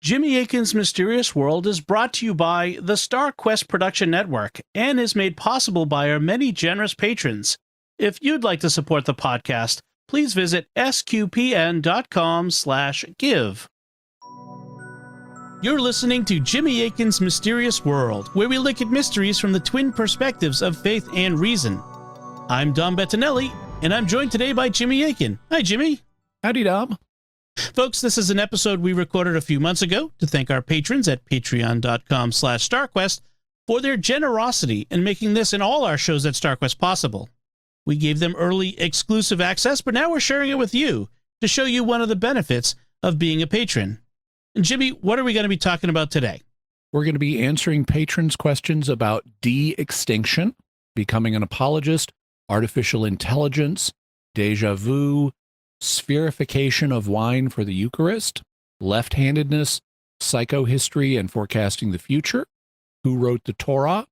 Jimmy Akin's Mysterious World is brought to you by the Star Quest Production Network and is made possible by our many generous patrons. If you'd like to support the podcast, please visit sqpn.com/give. You're listening to Jimmy Akin's Mysterious World, where we look at mysteries from the twin perspectives of faith and reason. I'm Dom Bettinelli, and I'm joined today by Jimmy Akin. Hi, Jimmy. Howdy, Dom. Folks, this is an episode we recorded a few months ago to thank our patrons at patreon.com/StarQuest for their generosity in making this and all our shows at StarQuest possible. We gave them early exclusive access, but now we're sharing it with you to show you one of the benefits of being a patron. And Jimmy, what are we going to be talking about today? We're going to be answering patrons' questions about De-Extinction, becoming an apologist, artificial intelligence, Deja Vu, Spherification of wine for the Eucharist, Left-Handedness, Psychohistory and forecasting the future, who wrote the Torah,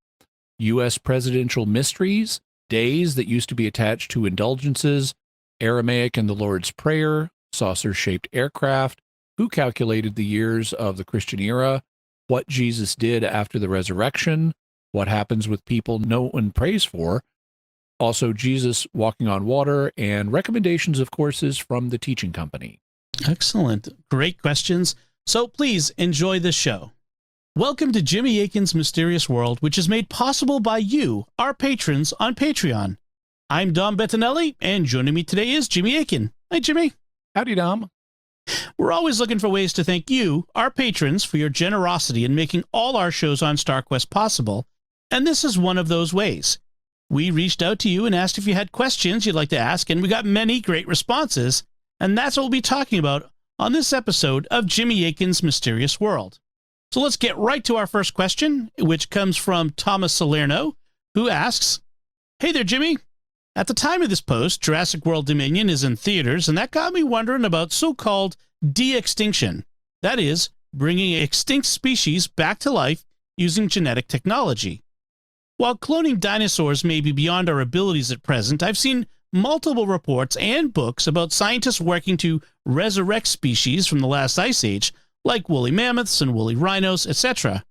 U.S. presidential mysteries, days that used to be attached to Indulgences, Aramaic and the Lord's Prayer, saucer-shaped aircraft, who calculated the years of the Christian era, what Jesus did after the resurrection, what happens with people no one prays for, also Jesus walking on water, and recommendations of courses from the teaching company. Excellent. Great questions. So please enjoy this show. Welcome to Jimmy Akin's Mysterious World, which is made possible by you, our patrons, on Patreon. I'm Dom Bettinelli, and joining me today is Jimmy Akin. Hi, Jimmy. Howdy, Dom. We're always looking for ways to thank you, our patrons, for your generosity in making all our shows on StarQuest possible, and this is one of those ways. We reached out to you and asked if you had questions you'd like to ask, and we got many great responses, and that's what we'll be talking about on this episode of Jimmy Akin's Mysterious World. So let's get right to our first question, which comes from Thomas Salerno, who asks, "Hey there, Jimmy. At the time of this post, Jurassic World Dominion is in theaters, and that got me wondering about so-called de-extinction. That is, bringing extinct species back to life using genetic technology. While cloning dinosaurs may be beyond our abilities at present, I've seen multiple reports and books about scientists working to resurrect species from the last ice age, like woolly mammoths and woolly rhinos, etc.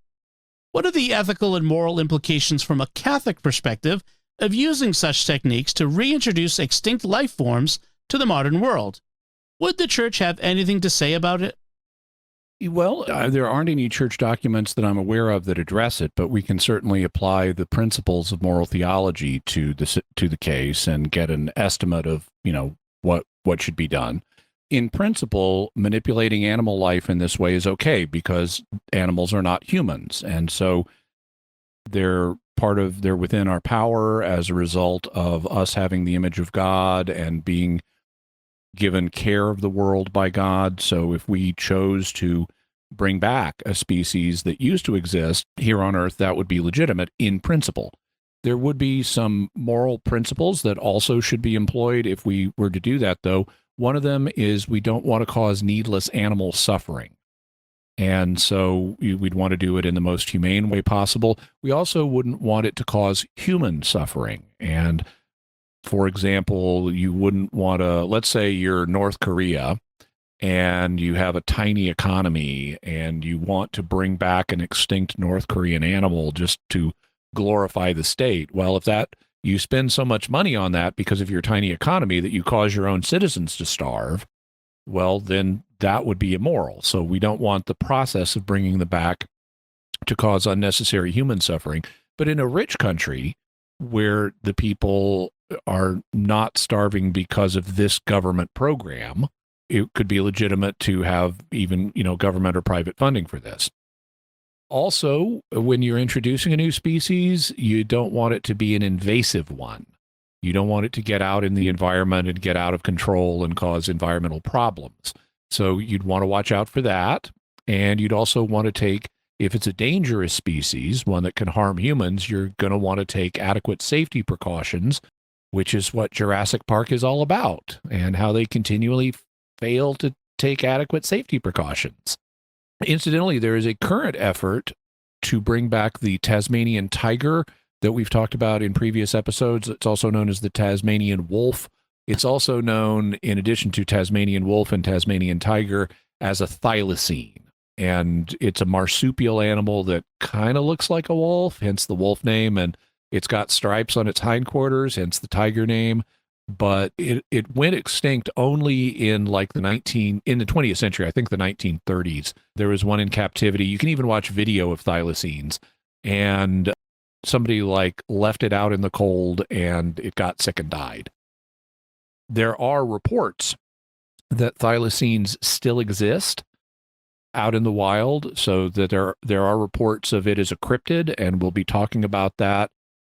What are the ethical and moral implications from a Catholic perspective of using such techniques to reintroduce extinct life forms to the modern world? Would the Church have anything to say about it?" Well, there aren't any church documents that I'm aware of that address it, but we can certainly apply the principles of moral theology to the case and get an estimate of, what should be done. In principle, manipulating animal life in this way is okay because animals are not humans, and so they're within our power as a result of us having the image of God and being given care of the world by God. So if we chose to bring back a species that used to exist here on Earth, that would be legitimate in principle. There would be some moral principles that also should be employed if we were to do that, though. One of them is we don't want to cause needless animal suffering. And so we'd want to do it in the most humane way possible. We also wouldn't want it to cause human suffering. And for example, you wouldn't want to, let's say you're North Korea and you have a tiny economy and you want to bring back an extinct North Korean animal just to glorify the state. Well, if you spend so much money on that because of your tiny economy that you cause your own citizens to starve, well, then that would be immoral. So we don't want the process of bringing them back to cause unnecessary human suffering. But in a rich country where the people are not starving because of this government program, it could be legitimate to have even, government or private funding for this. Also, when you're introducing a new species, you don't want it to be an invasive one. You don't want it to get out in the environment and get out of control and cause environmental problems. So you'd want to watch out for that. And you'd also want to take, if it's a dangerous species, one that can harm humans, you're going to want to take adequate safety precautions, which is what Jurassic Park is all about, and how they continually fail to take adequate safety precautions. Incidentally, there is a current effort to bring back the Tasmanian tiger that we've talked about in previous episodes. It's also known as the Tasmanian wolf. It's also known, in addition to Tasmanian wolf and Tasmanian tiger, as a thylacine. and it's a marsupial animal that kind of looks like a wolf, hence the wolf name, and it's got stripes on its hindquarters, hence the tiger name. But it went extinct only in like in the 20th century, I think the 1930s. There was one in captivity. You can even watch video of thylacines, and somebody like left it out in the cold and it got sick and died. There are reports that thylacines still exist out in the wild, so that there are reports of it as a cryptid, and we'll be talking about that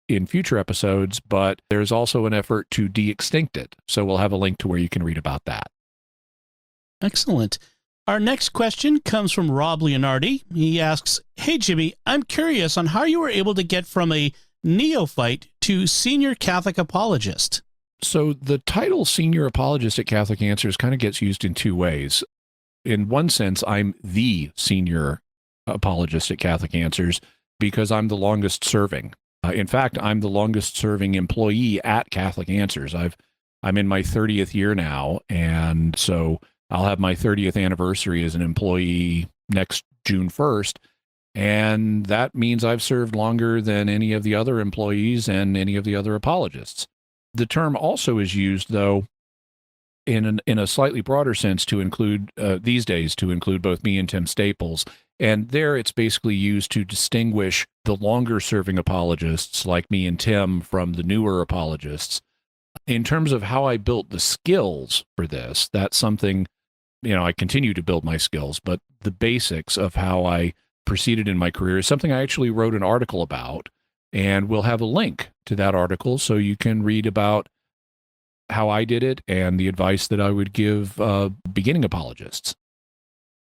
in future episodes, but there's also an effort to de-extinct it. So we'll have a link to where you can read about that. Excellent. Our next question comes from Rob Leonardi. He asks, "Hey, Jimmy, I'm curious on how you were able to get from a neophyte to senior Catholic apologist." So the title senior apologist at Catholic Answers kind of gets used in two ways. In one sense, I'm the senior apologist at Catholic Answers because I'm the longest serving. In fact, I'm the longest serving employee at Catholic Answers. I'm in my 30th year now, and so I'll have my 30th anniversary as an employee next June 1st, and that means I've served longer than any of the other employees and any of the other apologists. The term also is used, though, in a slightly broader sense to include, these days, to include both me and Tim Staples. And there it's basically used to distinguish the longer serving apologists like me and Tim from the newer apologists. In terms of how I built the skills for this, that's something, I continue to build my skills, but the basics of how I proceeded in my career is something I actually wrote an article about, and we'll have a link to that article so you can read about how I did it and the advice that I would give beginning apologists.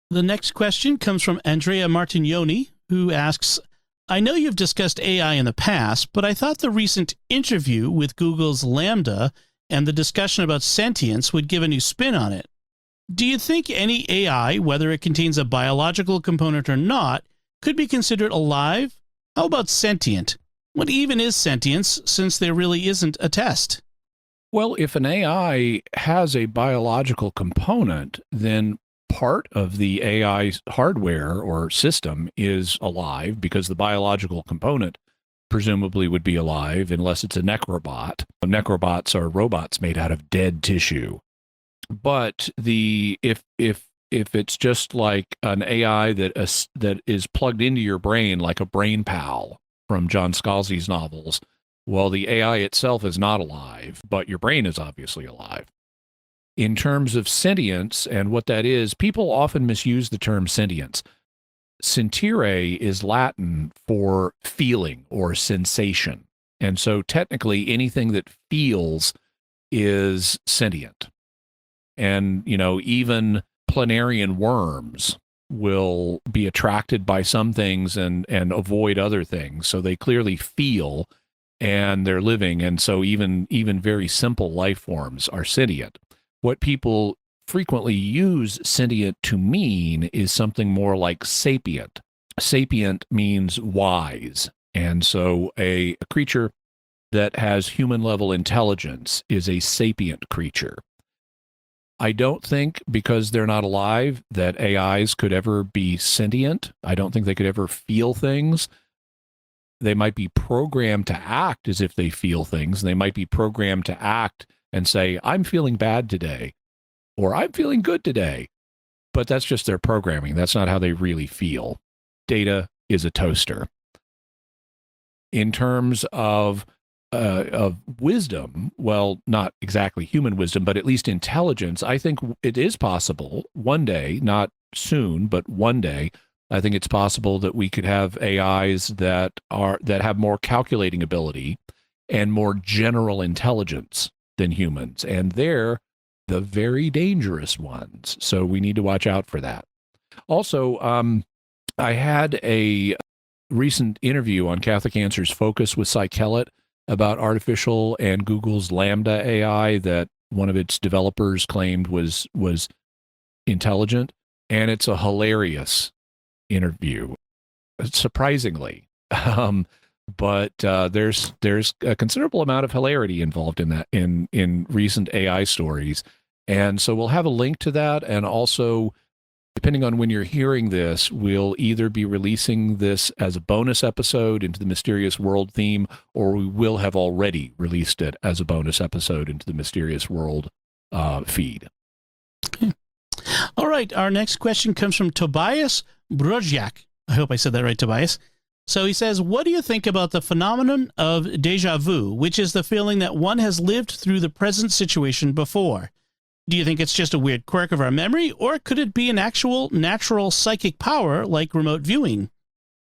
The next question comes from Andrea Martignoni, who asks, "I know you've discussed AI in the past, but I thought the recent interview with Google's LaMDA and the discussion about sentience would give a new spin on it. Do you think any AI, whether it contains a biological component or not, could be considered alive? How about sentient? What even is sentience, since there really isn't a test?" Well, if an AI has a biological component, then part of the AI hardware or system is alive, because the biological component presumably would be alive unless it's a necrobot. Necrobots are robots made out of dead tissue. But if it's just like an AI that is plugged into your brain like a brain pal from John Scalzi's novels, well, the AI itself is not alive, but your brain is obviously alive. In terms of sentience and what that is, people often misuse the term sentience. Sentire is Latin for feeling or sensation. And so technically anything that feels is sentient. And, even planarian worms will be attracted by some things and avoid other things. So they clearly feel and they're living. And so even very simple life forms are sentient. What people frequently use sentient to mean is something more like sapient. Sapient means wise. And so a creature that has human-level intelligence is a sapient creature. I don't think, because they're not alive, that AIs could ever be sentient. I don't think they could ever feel things. They might be programmed to act as if they feel things. They might be programmed to act and say, "I'm feeling bad today," or "I'm feeling good today." But that's just their programming. That's not how they really feel. Data is a toaster. In terms of wisdom, well, not exactly human wisdom, but at least intelligence, I think it is possible one day, not soon, but one day, I think it's possible that we could have AIs that have more calculating ability and more general intelligence than humans. And they're the very dangerous ones. So we need to watch out for that. Also, I had a recent interview on Catholic Answers Focus with Cy Kellett about artificial and Google's LaMDA AI that one of its developers claimed was intelligent. And it's a hilarious interview, surprisingly. But there's a considerable amount of hilarity involved in that in recent AI stories. And so we'll have a link to that. And also Depending on when you're hearing this, we'll either be releasing this as a bonus episode into the Mysterious World theme, or we will have already released it as a bonus episode into the Mysterious World feed. All right, our next question comes from Tobias Brozjak. I hope I said that right, Tobias. So he says, what do you think about the phenomenon of déjà vu, which is the feeling that one has lived through the present situation before? Do you think it's just a weird quirk of our memory, or could it be an actual natural psychic power like remote viewing?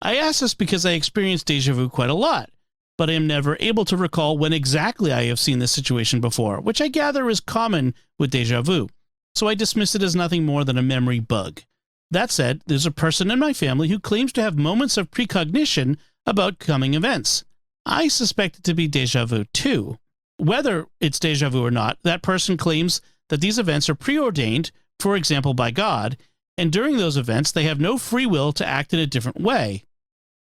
I ask this because I experience déjà vu quite a lot, but I am never able to recall when exactly I have seen this situation before, which I gather is common with déjà vu. So I dismiss it as nothing more than a memory bug. That said, there's a person in my family who claims to have moments of precognition about coming events. I suspect it to be déjà vu too. Whether it's déjà vu or not, that person claims that these events are preordained, for example, by God, and during those events they have no free will to act in a different way.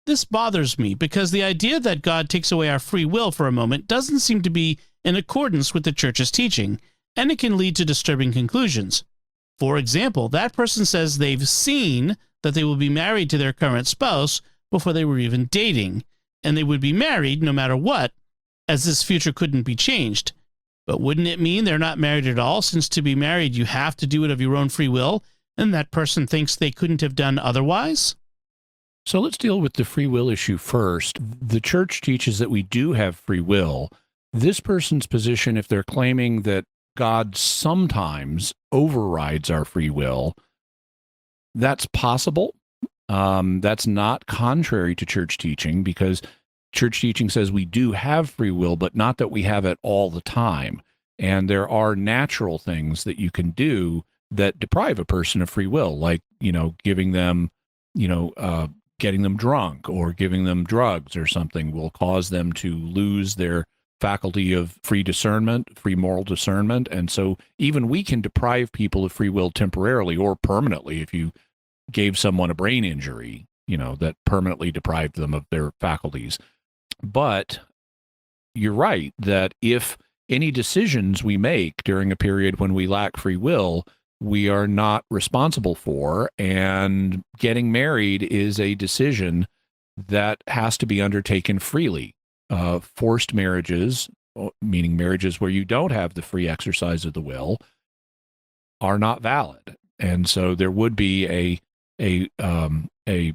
This bothers me because the idea that God takes away our free will for a moment doesn't seem to be in accordance with the Church's teaching, and it can lead to disturbing conclusions. For example, that person says they've seen that they will be married to their current spouse before they were even dating, and they would be married no matter what, as this future couldn't be changed. But wouldn't it mean they're not married at all, since to be married you have to do it of your own free will, and that person thinks they couldn't have done otherwise? So let's deal with the free will issue first. The Church teaches that we do have free will. This person's position, if they're claiming that God sometimes overrides our free will, that's possible. That's not contrary to Church teaching, because Church teaching says we do have free will, but not that we have it all the time. And there are natural things that you can do that deprive a person of free will, like, giving them, getting them drunk or giving them drugs or something will cause them to lose their faculty of free discernment, free moral discernment. And so even we can deprive people of free will temporarily or permanently. If you gave someone a brain injury, that permanently deprived them of their faculties. But you're right that if any decisions we make during a period when we lack free will, we are not responsible for, and getting married is a decision that has to be undertaken freely. Forced marriages, meaning marriages where you don't have the free exercise of the will, are not valid. And so there would be a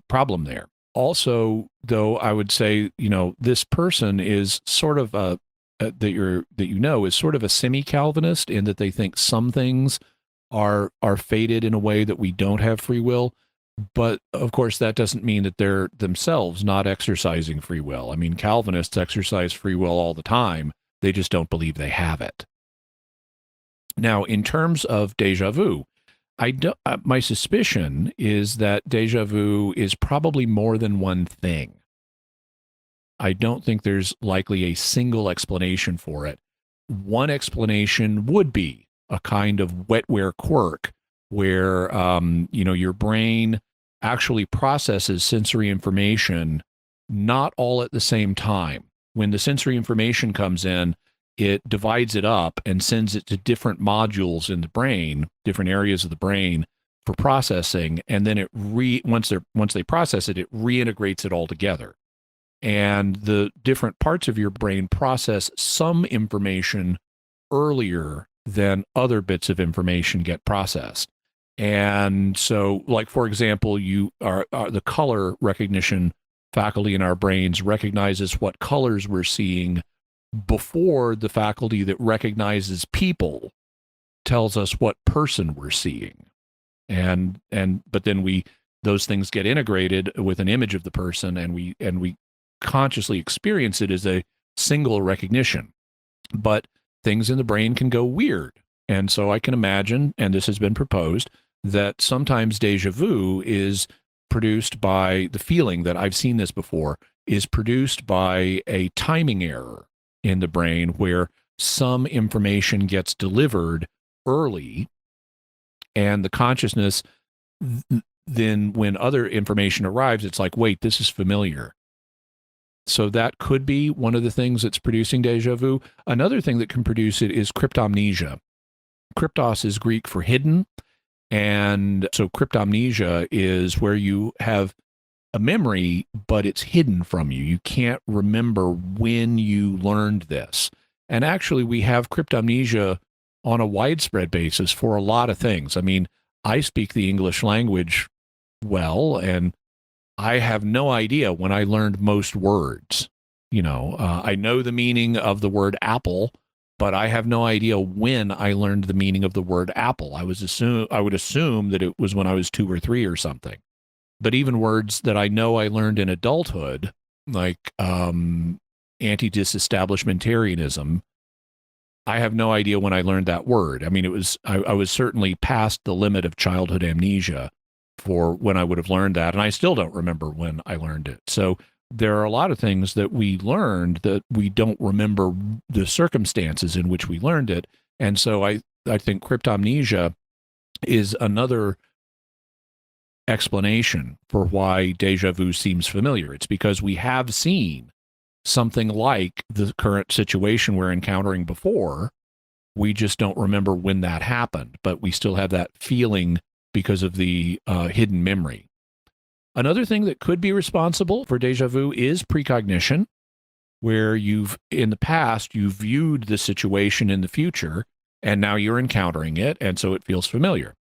problem there. Also, though, I would say, this person is sort of is sort of a semi-Calvinist in that they think some things are fated in a way that we don't have free will. But of course, that doesn't mean that they're themselves not exercising free will. I mean, Calvinists exercise free will all the time. They just don't believe they have it. Now, in terms of déjà vu, my suspicion is that déjà vu is probably more than one thing. I don't think there's likely a single explanation for it. One explanation would be a kind of wetware quirk where, your brain actually processes sensory information not all at the same time. When the sensory information comes in, it divides it up and sends it to different modules in the brain, different areas of the brain for processing. And then once they process it, it reintegrates it all together. And the different parts of your brain process some information earlier than other bits of information get processed. And so, like, for example, the color recognition faculty in our brains recognizes what colors we're seeing before the faculty that recognizes people tells us what person we're seeing. But then those things get integrated with an image of the person, and we consciously experience it as a single recognition. But things in the brain can go weird. And so I can imagine, and this has been proposed, that sometimes déjà vu is produced by the feeling that I've seen this before, is produced by a timing error in the brain where some information gets delivered early, and the consciousness, then when other information arrives, it's like, wait, this is familiar. So that could be one of the things that's producing déjà vu. Another thing that can produce it is cryptomnesia. Kryptos is Greek for hidden, And so cryptomnesia is where you have a memory, but it's hidden from you. You can't remember when you learned this. And actually, we have cryptomnesia on a widespread basis for a lot of things. I mean, I speak the English language well, and I have no idea when I learned most words. I know the meaning of the word apple, but I have no idea when I learned the meaning of the word apple. I would assume that it was when I was 2 or 3 or something. But even words that I know I learned in adulthood, like anti-disestablishmentarianism, I have no idea when I learned that word. I mean, I was certainly past the limit of childhood amnesia for when I would have learned that, and I still don't remember when I learned it. So there are a lot of things that we learned that we don't remember the circumstances in which we learned it. And so I think cryptomnesia is another explanation for why deja vu seems familiar. It's because we have seen something like the current situation we're encountering before. We just don't remember when that happened, but we still have that feeling because of the hidden memory. Another thing that could be responsible for deja vu is precognition, where in the past, you viewed the situation in the future, and now you're encountering it, and so it feels familiar.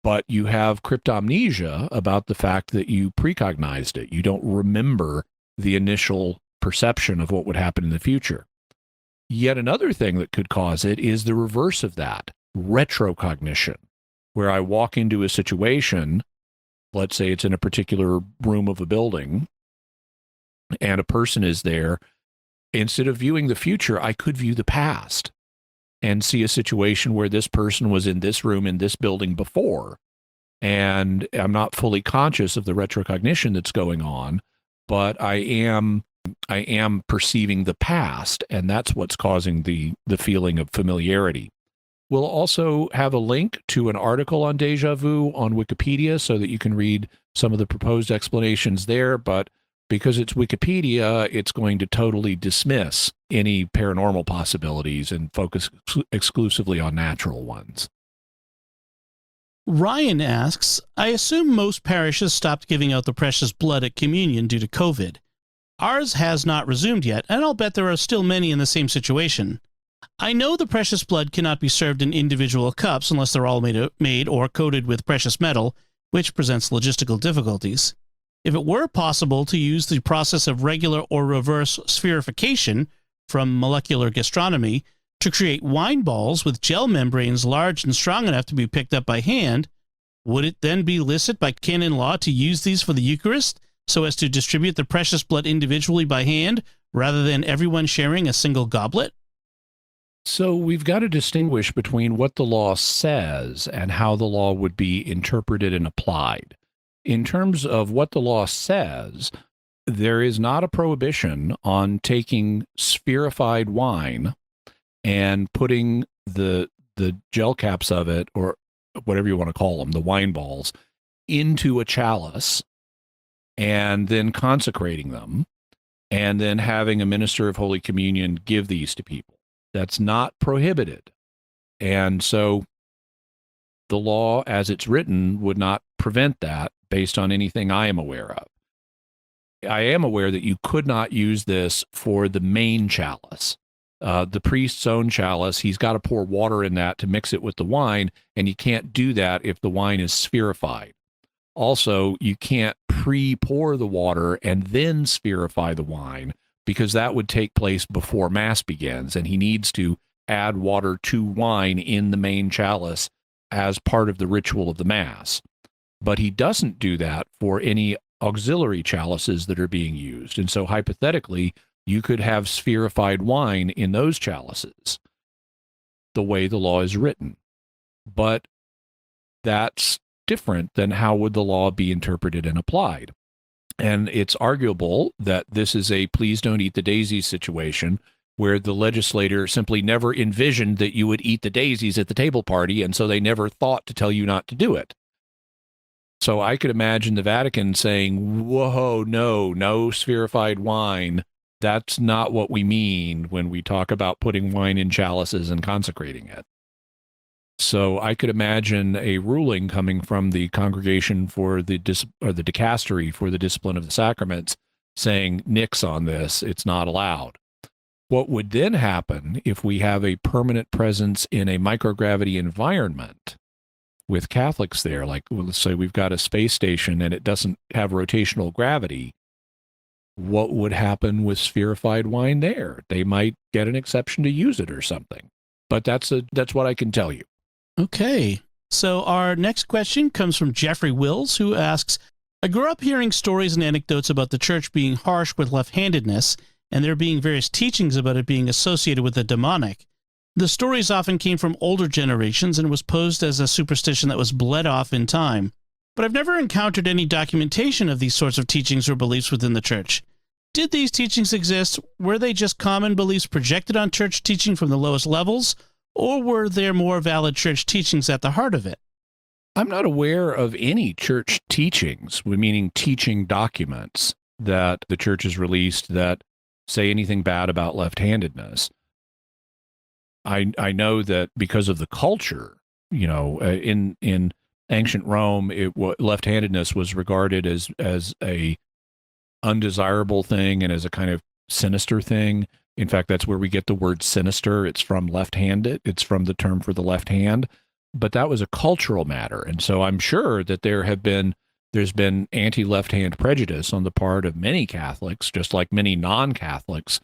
But you have cryptomnesia about the fact that you precognized it. You don't remember the initial perception of what would happen in the future. Yet another thing that could cause it is the reverse of that, retrocognition, where I walk into a situation, let's say it's in a particular room of a building, and a person is there. Instead of viewing the future, I could view the past and see a situation where this person was in this room in this building before. And I'm not fully conscious of the retrocognition that's going on, but I am perceiving the past, and that's what's causing the feeling of familiarity. We'll also have a link to an article on deja vu on Wikipedia so that you can read some of the proposed explanations there, but because it's Wikipedia, it's going to totally dismiss any paranormal possibilities and focus exclusively on natural ones. Ryan asks, I assume most parishes stopped giving out the precious blood at communion due to COVID. Ours has not resumed yet, and I'll bet there are still many in the same situation. I know the precious blood cannot be served in individual cups unless they're all made or coated with precious metal, which presents logistical difficulties. If it were possible to use the process of regular or reverse spherification from molecular gastronomy to create wine balls with gel membranes large and strong enough to be picked up by hand, would it then be licit by canon law to use these for the Eucharist so as to distribute the precious blood individually by hand rather than everyone sharing a single goblet? So we've got to distinguish between what the law says and how the law would be interpreted and applied. In terms of what the law says, there is not a prohibition on taking spherified wine and putting the gel caps of it, or whatever you want to call them, the wine balls, into a chalice and then consecrating them and then having a minister of Holy Communion give these to people. That's not prohibited. And so the law as it's written would not prevent that based on anything I am aware of. I am aware that you could not use this for the main chalice. The priest's own chalice, he's got to pour water in that to mix it with the wine, and you can't do that if the wine is spherified. Also, you can't pre-pour the water and then spherify the wine, because that would take place before Mass begins, and he needs to add water to wine in the main chalice as part of the ritual of the Mass. But he doesn't do that for any auxiliary chalices that are being used. And so hypothetically, you could have spherified wine in those chalices, the way the law is written. But that's different than how would the law be interpreted and applied. And it's arguable that this is a please don't eat the daisies situation, where the legislator simply never envisioned that you would eat the daisies at the table party, and so they never thought to tell you not to do it. So I could imagine the Vatican saying, whoa, no spherified wine. That's not what we mean when we talk about putting wine in chalices and consecrating it. So I could imagine a ruling coming from the congregation for the dicastery for the discipline of the sacraments saying, nix on this, it's not allowed. What would then happen if we have a permanent presence in a microgravity environment with Catholics there? Like, let's say we've got a space station and it doesn't have rotational gravity. What would happen with spherified wine there? They might get an exception to use it or something. But that's what I can tell you. Okay. So our next question comes from Jeffrey Wills, who asks, I grew up hearing stories and anecdotes about the church being harsh with left-handedness, and there being various teachings about it being associated with the demonic. The stories often came from older generations and was posed as a superstition that was bled off in time. But I've never encountered any documentation of these sorts of teachings or beliefs within the church. Did these teachings exist? Were they just common beliefs projected on church teaching from the lowest levels? Or were there more valid church teachings at the heart of it? I'm not aware of any church teachings, meaning teaching documents that the church has released that say anything bad about left-handedness. I know that because of the culture, in ancient Rome, left-handedness was regarded as a undesirable thing and as a kind of sinister thing. In fact, that's where we get the word sinister. It's from left-handed. It's from the term for the left hand. But that was a cultural matter. And so I'm sure that there's been anti-left hand prejudice on the part of many Catholics, just like many non-Catholics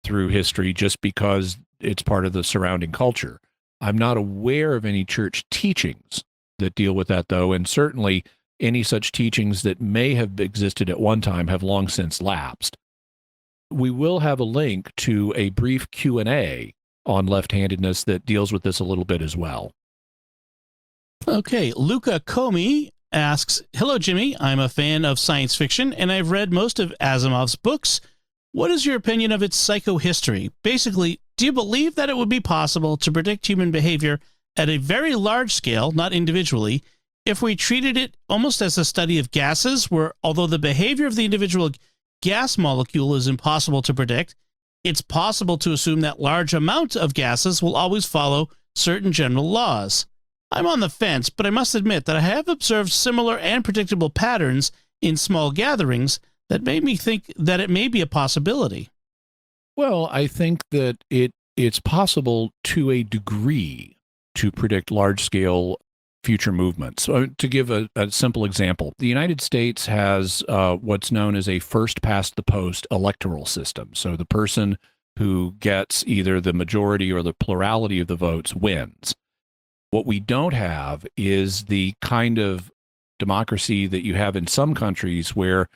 through history, just because it's part of the surrounding culture. I'm not aware of any church teachings that deal with that, though, and certainly any such teachings that may have existed at one time have long since lapsed. We will have a link to a brief Q&A on left-handedness that deals with this a little bit as well. Okay, Luca Comey asks, hello, Jimmy. I'm a fan of science fiction, and I've read most of Asimov's books. What is your opinion of its psychohistory? Basically, do you believe that it would be possible to predict human behavior at a very large scale, not individually, if we treated it almost as a study of gases, where although the behavior of the individual gas molecule is impossible to predict, it's possible to assume that large amounts of gases will always follow certain general laws? I'm on the fence, but I must admit that I have observed similar and predictable patterns in small gatherings that made me think that it may be a possibility. Well, I think that it's possible to a degree to predict large-scale future movements. So, to give a simple example, the United States has what's known as a first-past-the-post electoral system. So the person who gets either the majority or the plurality of the votes wins. What we don't have is the kind of democracy that you have in some countries where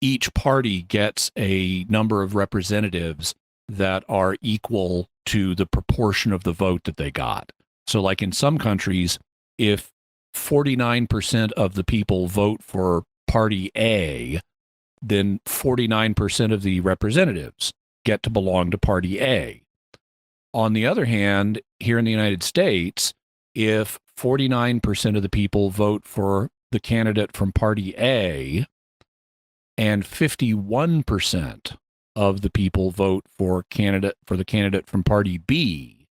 each party gets a number of representatives that are equal to the proportion of the vote that they got. So like in some countries, if 49% of the people vote for party A, then 49% of the representatives get to belong to party A. On the other hand, here in the United States, if 49% of the people vote for the candidate from party A and 51% of the people vote for the candidate from party B,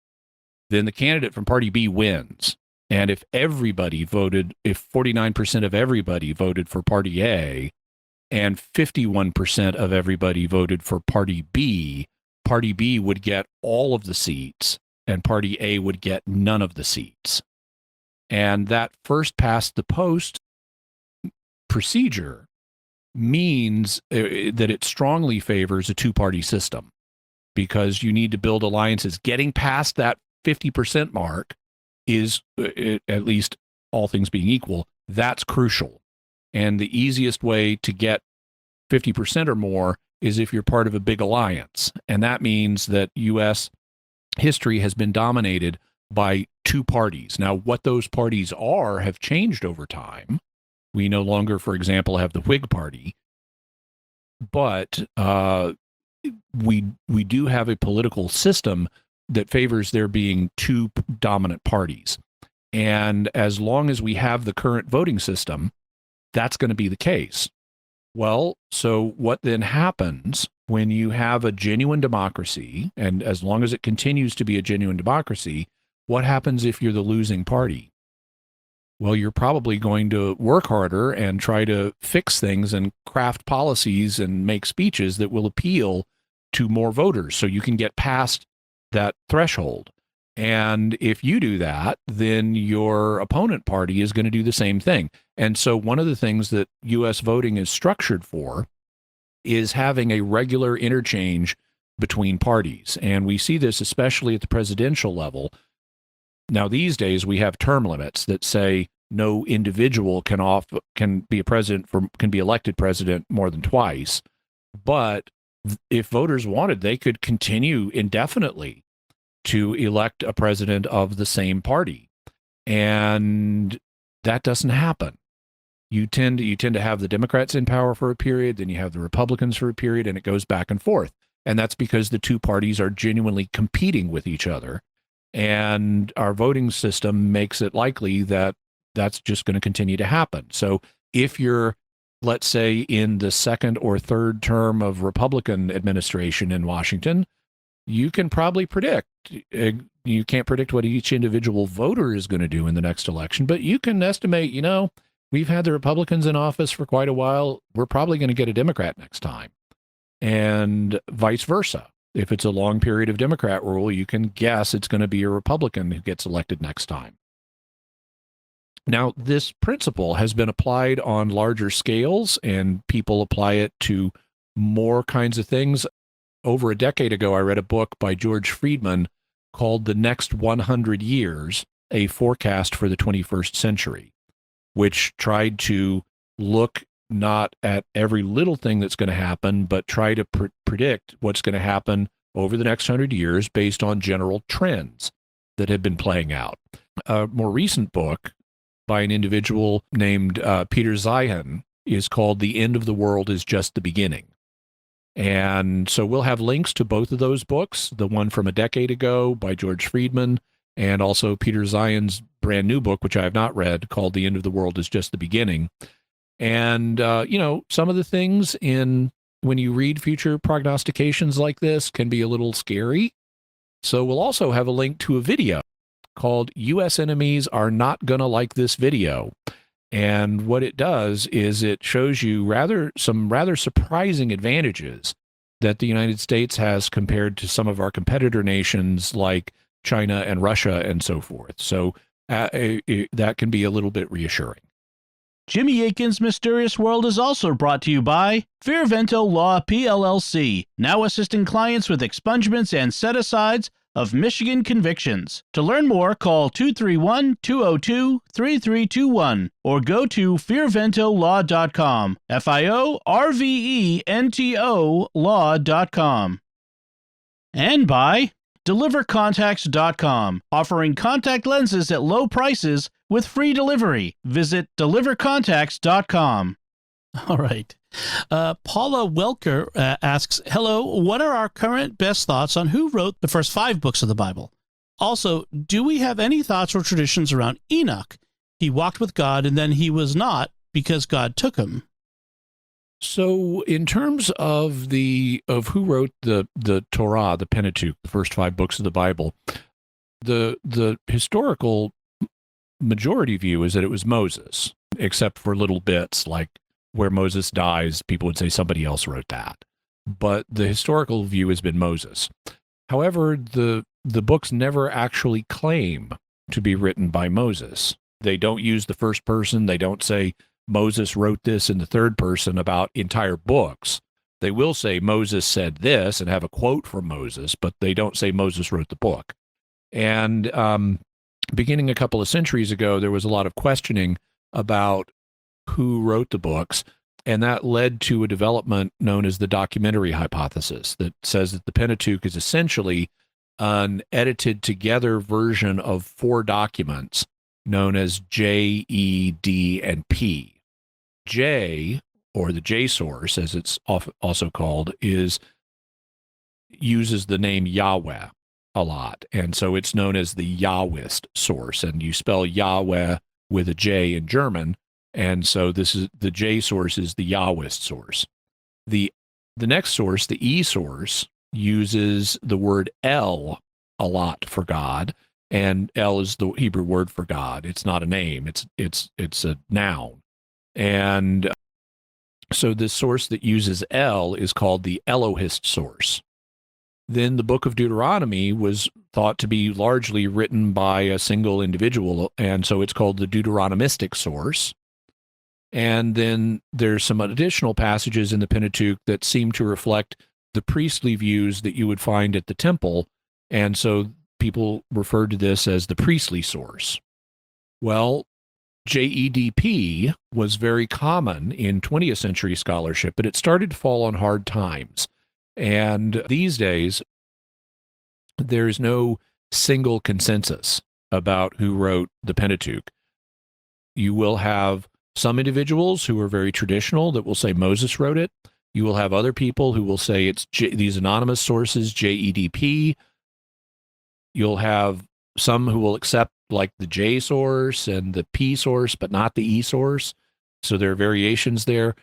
then the candidate from party B wins. And if 49% of everybody voted for party A and 51% of everybody voted for party B would get all of the seats and party A would get none of the seats. And that first past the post procedure means that it strongly favors a two-party system because you need to build alliances. Getting past that 50% mark is, at least all things being equal, that's crucial. And the easiest way to get 50% or more is if you're part of a big alliance. And that means that U.S. history has been dominated by two parties. Now, what those parties are have changed over time. We no longer, for example, have the Whig Party, but we do have a political system that favors there being two dominant parties. And as long as we have the current voting system, that's going to be the case. Well, so what then happens when you have a genuine democracy, and as long as it continues to be a genuine democracy, What happens if you're the losing party? Well, you're probably going to work harder and try to fix things and craft policies and make speeches that will appeal to more voters so you can get past that threshold. And if you do that, then your opponent party is going to do the same thing. And so one of the things that U.S. voting is structured for is having a regular interchange between parties. And we see this especially at the presidential level. Now, these days, we have term limits that say no individual can be elected president more than twice. But if voters wanted, they could continue indefinitely to elect a president of the same party. And that doesn't happen. You tend to have the Democrats in power for a period, then you have the Republicans for a period, and it goes back and forth. And that's because the two parties are genuinely competing with each other. And our voting system makes it likely that that's just going to continue to happen. So if you're, let's say, in the second or third term of Republican administration in Washington, you can probably predict. You can't predict what each individual voter is going to do in the next election, but you can estimate, we've had the Republicans in office for quite a while. We're probably going to get a Democrat next time, and vice versa. If it's a long period of Democrat rule, you can guess it's going to be a Republican who gets elected next time. Now, this principle has been applied on larger scales, and people apply it to more kinds of things. Over a decade ago, I read a book by George Friedman called The Next 100 Years, A Forecast for the 21st Century, which tried to look not at every little thing that's going to happen, but try to predict what's going to happen over the next 100 years based on general trends that have been playing out. A more recent book by an individual named Peter Zeihan is called The End of the World is Just the Beginning. And so we'll have links to both of those books, the one from a decade ago by George Friedman, and also Peter Zeihan's brand new book, which I have not read, called The End of the World is Just the Beginning. And, some of the things when you read future prognostications like this can be a little scary. So we'll also have a link to a video called U.S. Enemies Are Not Gonna Like This Video. And what it does is it shows you some rather surprising advantages that the United States has compared to some of our competitor nations like China and Russia and so forth. So that can be a little bit reassuring. Jimmy Akin's Mysterious World is also brought to you by Fearvento Law PLLC, now assisting clients with expungements and set-asides of Michigan convictions. To learn more, call 231-202-3321 or go to fearventolaw.com, FIORVENTO law.com. And by DeliverContacts.com, offering contact lenses at low prices with free delivery. Visit DeliverContacts.com. All right. Paula Welker asks, hello, what are our current best thoughts on who wrote the first 5 books of the Bible? Also, do we have any thoughts or traditions around Enoch? He walked with God and then he was not because God took him. So in terms of who wrote the Torah, the Pentateuch, the first 5 books of the Bible, the historical majority view is that it was Moses, except for little bits like where Moses dies, people would say somebody else wrote that. But the historical view has been Moses. However, the books never actually claim to be written by Moses. They don't use the first person. They don't say Moses wrote this in the third person about entire books. They will say Moses said this and have a quote from Moses, but they don't say Moses wrote the book. And beginning a couple of centuries ago, there was a lot of questioning about who wrote the books, and that led to a development known as the documentary hypothesis that says that the Pentateuch is essentially an edited together version of 4 documents known as J, E, D, and P. J, or the J source, as it's also called, uses the name Yahweh a lot, and so it's known as the Yahwist source, and you spell Yahweh with a J in German. And so this is the J source is the Yahwist source. The next source, the E source, uses the word El a lot for God. And El is the Hebrew word for God. It's not a name. It's a noun. And so this source that uses El is called the Elohist source. Then the book of Deuteronomy was thought to be largely written by a single individual, and so it's called the Deuteronomistic source. And then there's some additional passages in the Pentateuch that seem to reflect the priestly views that you would find at the temple, and so people referred to this as the priestly source. Well, JEDP was very common in 20th century scholarship, but it started to fall on hard times. And these days, there's no single consensus about who wrote the Pentateuch. You will have some individuals who are very traditional that will say Moses wrote it. You will have other people who will say it's these anonymous sources, JEDP. You'll have some who will accept like the J source and the P source, but not the E source. So there are variations there.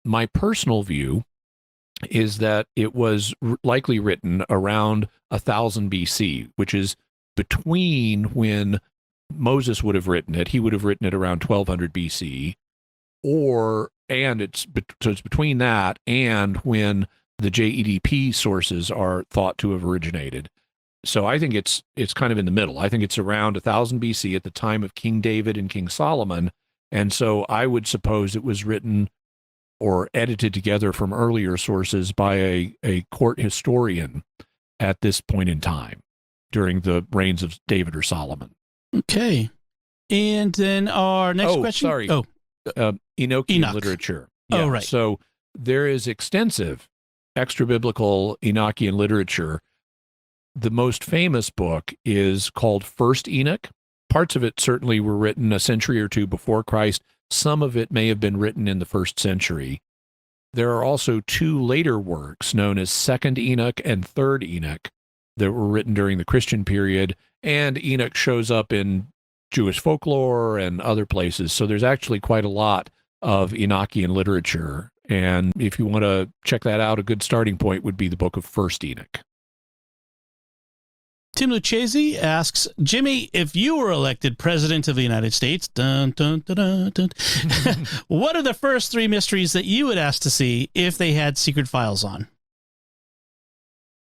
My personal view is that it was likely written around 1000 BC, which is between when Moses would have written it. He would have written it around 1200 BC, it's between that and when the JEDP sources are thought to have originated. So I think it's kind of in the middle. I think it's around 1000 BC at the time of King David and King Solomon. And so I would suppose it was written or edited together from earlier sources by a court historian at this point in time during the reigns of David or Solomon. Okay. And then our next question. Sorry. Enochian literature. Yeah, right. So there is extensive extra-biblical Enochian literature. The most famous book is called First Enoch. Parts of it certainly were written a century or two before Christ. Some of it may have been written in the first century. There are also two later works known as Second Enoch and Third Enoch that were written during the Christian period, and Enoch shows up in Jewish folklore and other places. So there's actually quite a lot of Enochian literature. And if you want to check that out, a good starting point would be the book of First Enoch. Tim Lucchesi asks, Jimmy, if you were elected president of the United States, dun, dun, dun, dun, dun, what are the first three mysteries that you would ask to see if they had secret files on?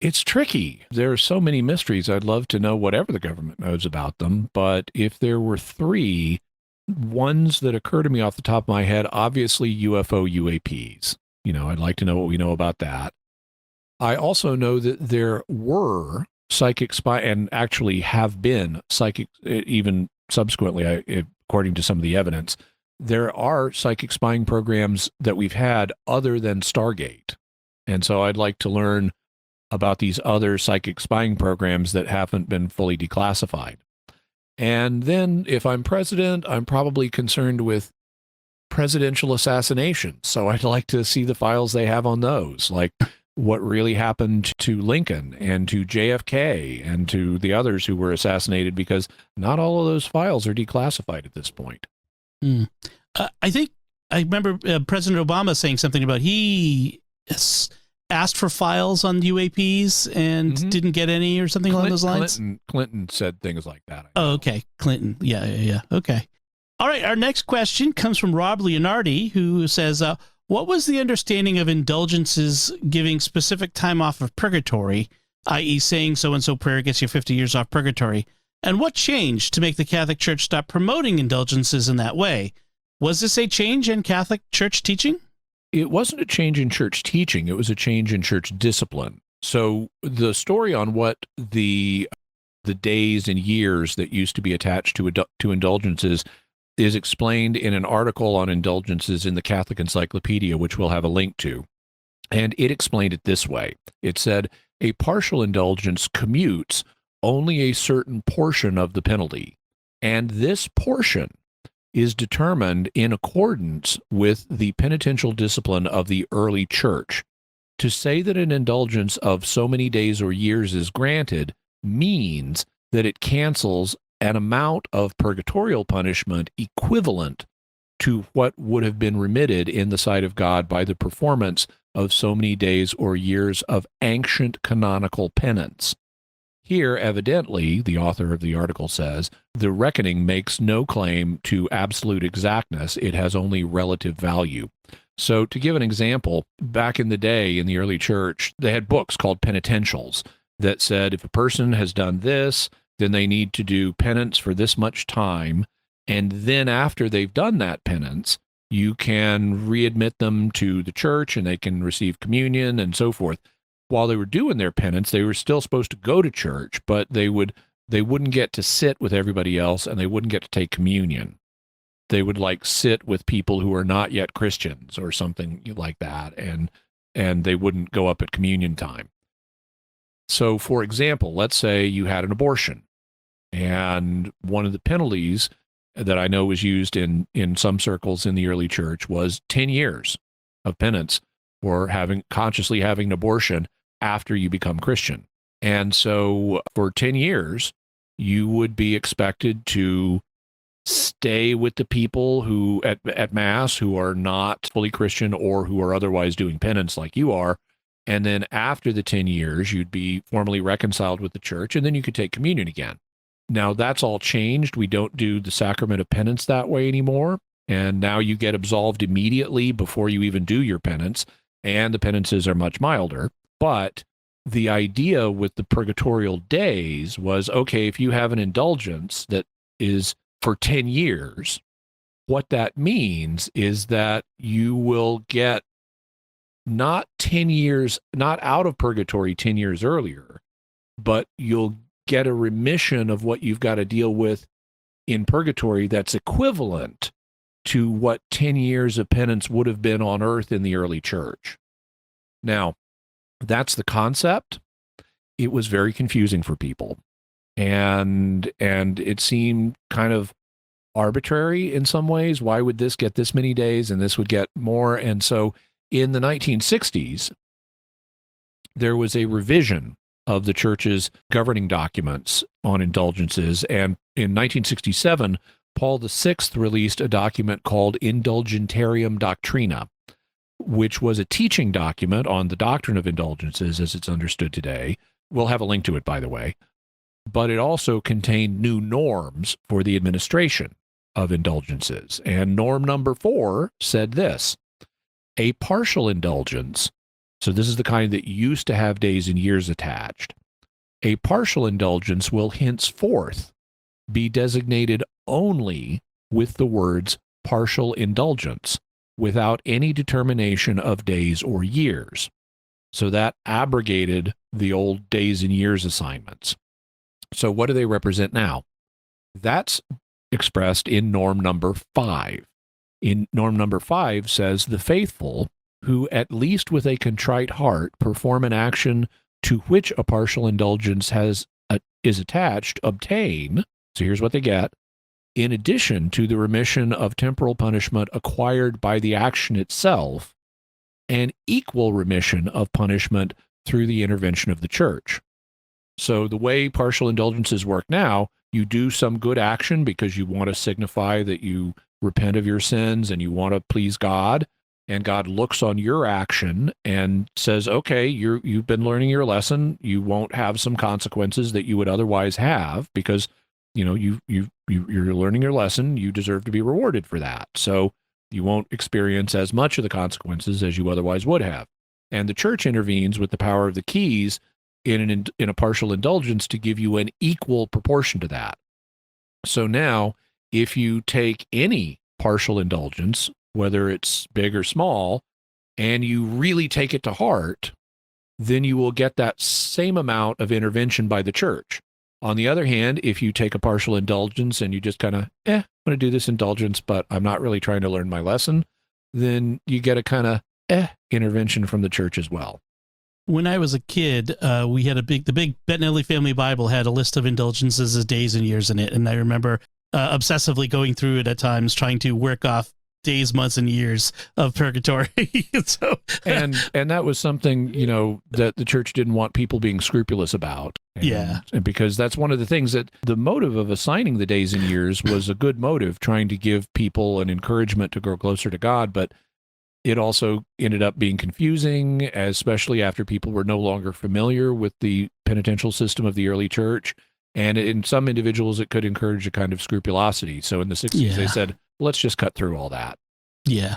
It's tricky. There are so many mysteries. I'd love to know whatever the government knows about them. But if there were three, ones that occur to me off the top of my head, obviously UFO UAPs. I'd like to know what we know about that. I also know that there were psychic spy, and actually have been psychic, even subsequently, according to some of the evidence, there are psychic spying programs that we've had other than Stargate. And so I'd like to learn about these other psychic spying programs that haven't been fully declassified. And then if I'm president, I'm probably concerned with presidential assassinations. So I'd like to see the files they have on those, like what really happened to Lincoln and to JFK and to the others who were assassinated, because not all of those files are declassified at this point. I remember President Obama saying something about he asked for files on UAPs and didn't get any or something along those lines. Clinton said things like that. Oh, okay. Clinton. Yeah. Okay. All right. Our next question comes from Rob Leonardi, who says, what was the understanding of indulgences giving specific time off of purgatory, i.e. saying so-and-so prayer gets you 50 years off purgatory? And what changed to make the Catholic Church stop promoting indulgences in that way? Was this a change in Catholic Church teaching? It wasn't a change in church teaching. It was a change in church discipline. So the story on what the days and years that used to be attached to indulgences is explained in an article on indulgences in the Catholic Encyclopedia, which we'll have a link to. And it explained it this way. It said, a partial indulgence commutes only a certain portion of the penalty, and this portion is determined in accordance with the penitential discipline of the early church. To say that an indulgence of so many days or years is granted means that it cancels an amount of purgatorial punishment equivalent to what would have been remitted in the sight of God by the performance of so many days or years of ancient canonical penance. Here, evidently, the author of the article says, the reckoning makes no claim to absolute exactness. It has only relative value. So to give an example, back in the day in the early church, they had books called penitentials that said if a person has done this, then they need to do penance for this much time. And then after they've done that penance, you can readmit them to the church and they can receive communion and so forth. While they were doing their penance, they were still supposed to go to church, but they wouldn't get to sit with everybody else and they wouldn't get to take communion. They would like sit with people who are not yet Christians or something like that, and they wouldn't go up at communion time. So, for example, let's say you had an abortion, and one of the penalties that I know was used in some circles in the early church was 10 years of penance for consciously having an abortion after you become Christian. And so for 10 years, you would be expected to stay with the people who at Mass who are not fully Christian or who are otherwise doing penance like you are. And then after the 10 years, you'd be formally reconciled with the church, and then you could take communion again. Now, that's all changed. We don't do the sacrament of penance that way anymore. And now you get absolved immediately before you even do your penance, and the penances are much milder. But the idea with the purgatorial days was, okay, if you have an indulgence that is for 10 years, what that means is that you will get not 10 years, not out of purgatory 10 years earlier, but you'll get a remission of what you've got to deal with in purgatory that's equivalent to what 10 years of penance would have been on earth in the early church. Now, that's the concept. It was very confusing for people. And it seemed kind of arbitrary in some ways. Why would this get this many days and this would get more? And so in the 1960s, there was a revision of the church's governing documents on indulgences. And in 1967, Paul VI released a document called Indulgentarium Doctrina, which was a teaching document on the doctrine of indulgences as it's understood today. We'll have a link to it, by the way. But it also contained new norms for the administration of indulgences. And norm number 4 said this: a partial indulgence, so this is the kind that used to have days and years attached, a partial indulgence will henceforth be designated only with the words partial indulgence, without any determination of days or years. So that abrogated the old days and years assignments. So what do they represent now? That's expressed in norm number 5. In norm number 5 says, the faithful who, at least with a contrite heart, perform an action to which a partial indulgence is attached, obtain, so here's what they get, in addition to the remission of temporal punishment acquired by the action itself, an equal remission of punishment through the intervention of the church. So the way partial indulgences work now, you do some good action because you want to signify that you repent of your sins and you want to please God, and God looks on your action and says, okay, you've been learning your lesson. You won't have some consequences that you would otherwise have because, you know, you're learning your lesson. You deserve to be rewarded for that. So you won't experience as much of the consequences as you otherwise would have. And the church intervenes with the power of the keys in a partial indulgence to give you an equal proportion to that. So now, if you take any partial indulgence, whether it's big or small, and you really take it to heart, then you will get that same amount of intervention by the church. On the other hand, if you take a partial indulgence and you just kind of, I'm going to do this indulgence, but I'm not really trying to learn my lesson, then you get a kind of intervention from the church as well. When I was a kid, we had the big Bettinelli Family Bible had a list of indulgences as days and years in it. And I remember obsessively going through it at times, trying to work off days, months, and years of purgatory. and that was something, you know, that the church didn't want people being scrupulous about. And because that's one of the things that the motive of assigning the days and years was a good motive, trying to give people an encouragement to grow closer to God. But It also ended up being confusing, especially after people were no longer familiar with the penitential system of the early church. And in some individuals, it could encourage a kind of scrupulosity. So in the 60s, they said, let's just cut through all that. Yeah.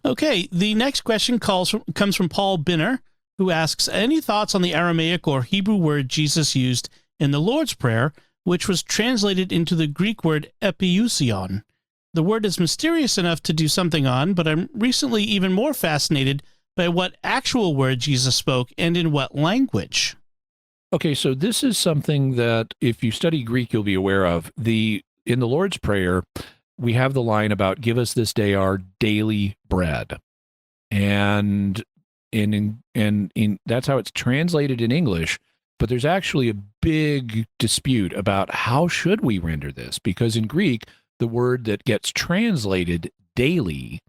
Okay, the next question comes from Paul Binner, who asks, any thoughts on the Aramaic or Hebrew word Jesus used in the Lord's Prayer, which was translated into the Greek word epiousion? The word is mysterious enough to do something on, but I'm recently even more fascinated by what actual word Jesus spoke and in what language. Okay, so this is something that if you study Greek, you'll be aware of. In the Lord's Prayer, we have the line about give us this day our daily bread. And that's how it's translated in English, but there's actually a big dispute about how should we render this, because in Greek, the word that gets translated daily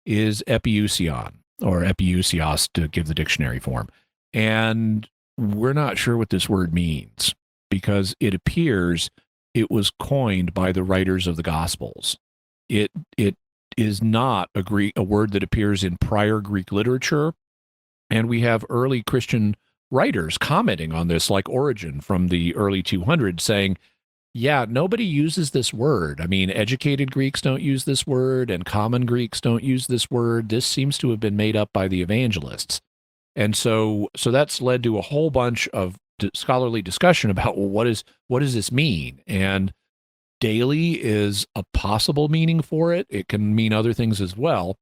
is epiousion, or epiousios to give the dictionary form. And we're not sure what this word means, because it appears it was coined by the writers of the Gospels. It is not a word that appears in prior Greek literature, and we have early Christian writers commenting on this, like Origen from the early 200s, saying, yeah, nobody uses this word. I mean, educated Greeks don't use this word, and common Greeks don't use this word. This seems to have been made up by the evangelists. And so that's led to a whole bunch of scholarly discussion about, well, what does this mean? And daily is a possible meaning for it. It can mean other things as well.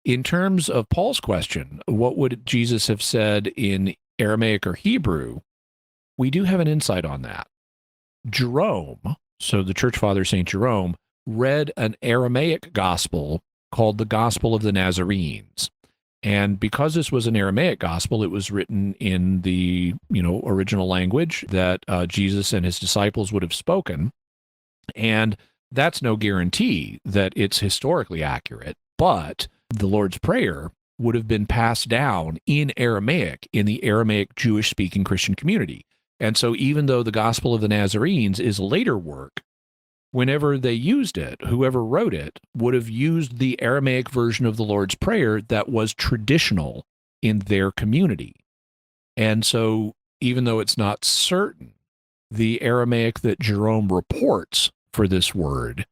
In terms of Paul's question, what would Jesus have said in Aramaic or Hebrew? We do have an insight on that. Jerome, so the church father St. Jerome, read an Aramaic gospel called the Gospel of the Nazarenes. And because this was an Aramaic gospel, it was written in the original language that Jesus and his disciples would have spoken. And that's no guarantee that it's historically accurate, but the Lord's Prayer would have been passed down in Aramaic in the Aramaic Jewish-speaking Christian community. And so even though the Gospel of the Nazarenes is later work, whenever they used it, whoever wrote it would have used the Aramaic version of the Lord's Prayer that was traditional in their community. And so even though it's not certain, the Aramaic that Jerome reports for this word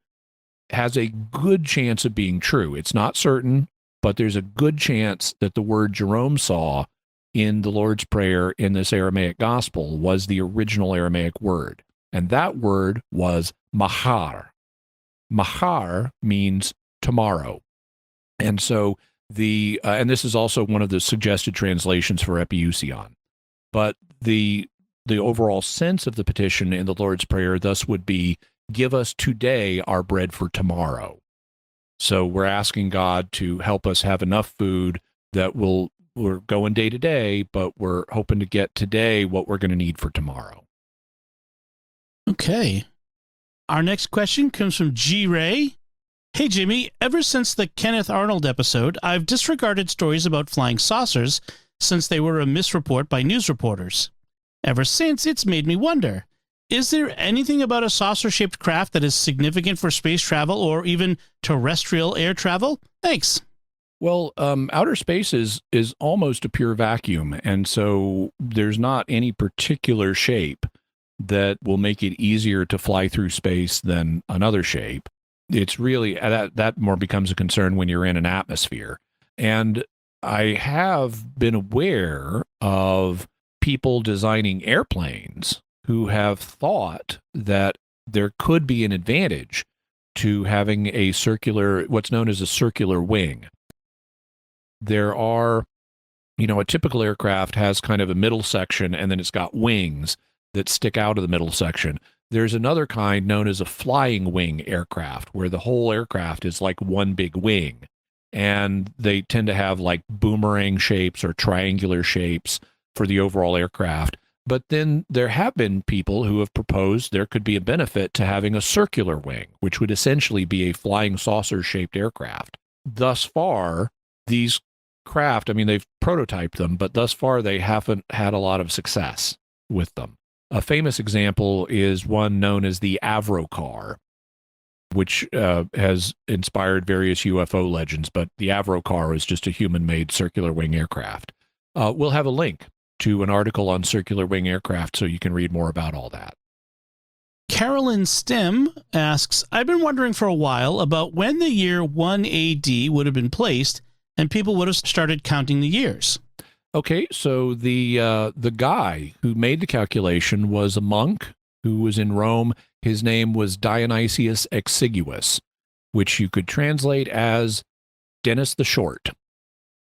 has a good chance of being true. It's not certain, but there's a good chance that the word Jerome saw in the Lord's Prayer in this Aramaic gospel was the original Aramaic word. And that word was mahar. Mahar means tomorrow. And so and this is also one of the suggested translations for epiousion. But the overall sense of the petition in the Lord's Prayer thus would be, give us today our bread for tomorrow. So we're asking God to help us have enough food that we're going day to day, but we're hoping to get today what we're going to need for tomorrow. Okay. Our next question comes from G. Ray. Hey, Jimmy, ever since the Kenneth Arnold episode, I've disregarded stories about flying saucers since they were a misreport by news reporters. Ever since, it's made me wonder, is there anything about a saucer-shaped craft that is significant for space travel or even terrestrial air travel? Thanks. Well, outer space is almost a pure vacuum, and so there's not any particular shape that will make it easier to fly through space than another shape. It's really, that more becomes a concern when you're in an atmosphere. And I have been aware of people designing airplanes who have thought that there could be an advantage to having a circular, what's known as a circular wing. There are, a typical aircraft has kind of a middle section and then it's got wings that stick out of the middle section. There's another kind known as a flying wing aircraft, where the whole aircraft is like one big wing. And they tend to have like boomerang shapes or triangular shapes for the overall aircraft. But then there have been people who have proposed there could be a benefit to having a circular wing, which would essentially be a flying saucer-shaped aircraft. Thus far, these craft, they've prototyped them, but thus far they haven't had a lot of success with them. A famous example is one known as the Avro car. which has inspired various UFO legends, but the Avro car is just a human-made circular wing aircraft. We'll have a link to an article on circular wing aircraft so you can read more about all that. Carolyn Stem asks, I've been wondering for a while about when the year 1 AD would have been placed and people would have started counting the years. Okay, so the guy who made the calculation was a monk who was in Rome. His name was Dionysius Exiguus, which you could translate as Dennis the Short,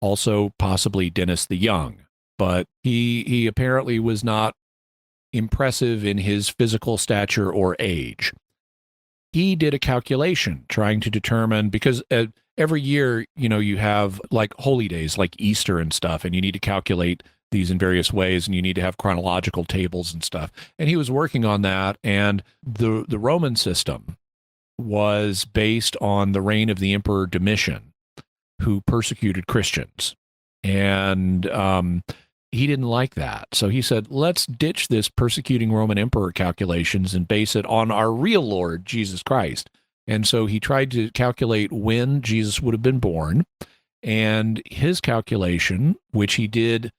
also possibly Dennis the Young. But he apparently was not impressive in his physical stature or age. He did a calculation trying to determine, because every year, you have like holy days like Easter and stuff, and you need to calculate these in various ways, and you need to have chronological tables and stuff. And he was working on that, and the Roman system was based on the reign of the Emperor Domitian, who persecuted Christians. And he didn't like that. So he said, let's ditch this persecuting Roman emperor calculations and base it on our real Lord, Jesus Christ. And so he tried to calculate when Jesus would have been born. And his calculation, which he did,